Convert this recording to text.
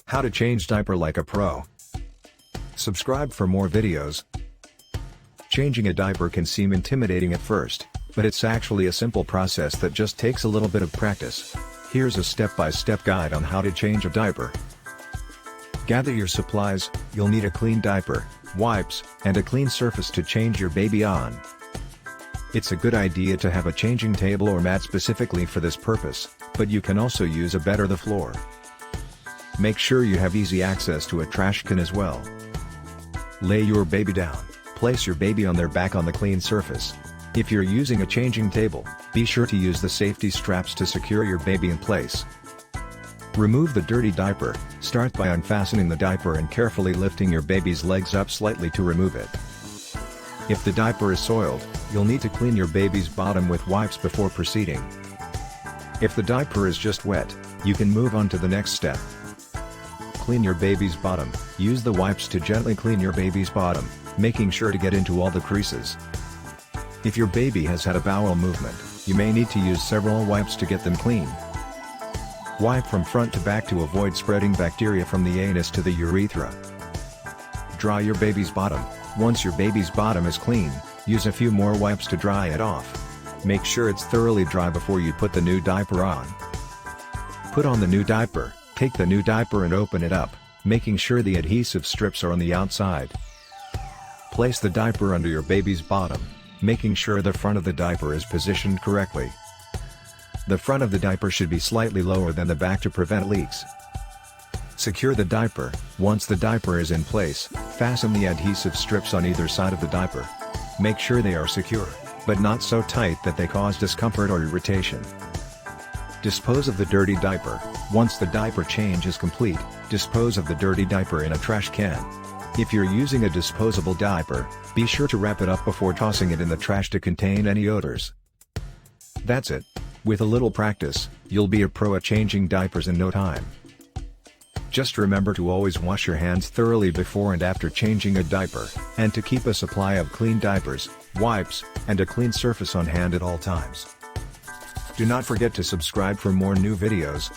How to change diaper like a pro. Subscribe for more videos. Changing a diaper can seem intimidating at first, but it's actually a simple process that just takes a little bit of practice. Here's a step-by-step guide on how to change a diaper. Gather your supplies. You'll need a clean diaper, wipes, and a clean surface to change your baby on. It's a good idea to have a changing table or mat specifically for this purpose, but you can also use a bed or the floor. Make sure you have easy access to a trash can as well. Lay your baby down. Place your baby on their back on the clean surface. If you're using a changing table, be sure to use the safety straps to secure your baby in place. Remove the dirty diaper. Start by unfastening the diaper and carefully lifting your baby's legs up slightly to remove it. If the diaper is soiled, you'll need to clean your baby's bottom with wipes before proceeding. If the diaper is just wet, you can move on to the next step. Clean your baby's bottom. Use the wipes to gently clean your baby's bottom, making sure to get into all the creases. If your baby has had a bowel movement, you may need to use several wipes to get them clean. Wipe from front to back to avoid spreading bacteria from the anus to the urethra. Dry your baby's bottom. Once your baby's bottom is clean, use a few more wipes to dry it off. Make sure it's thoroughly dry before you put the new diaper on. Put on the new diaper. Take the new diaper and open it up, making sure the adhesive strips are on the outside. Place the diaper under your baby's bottom, making sure the front of the diaper is positioned correctly. The front of the diaper should be slightly lower than the back to prevent leaks. Secure the diaper. Once the diaper is in place, fasten the adhesive strips on either side of the diaper. Make sure they are secure, but not so tight that they cause discomfort or irritation. Dispose of the dirty diaper. Once the diaper change is complete, dispose of the dirty diaper in a trash can. If you're using a disposable diaper, be sure to wrap it up before tossing it in the trash to contain any odors. That's it. With a little practice, you'll be a pro at changing diapers in no time. Just remember to always wash your hands thoroughly before and after changing a diaper, and to keep a supply of clean diapers, wipes, and a clean surface on hand at all times. Do not forget to subscribe for more new videos.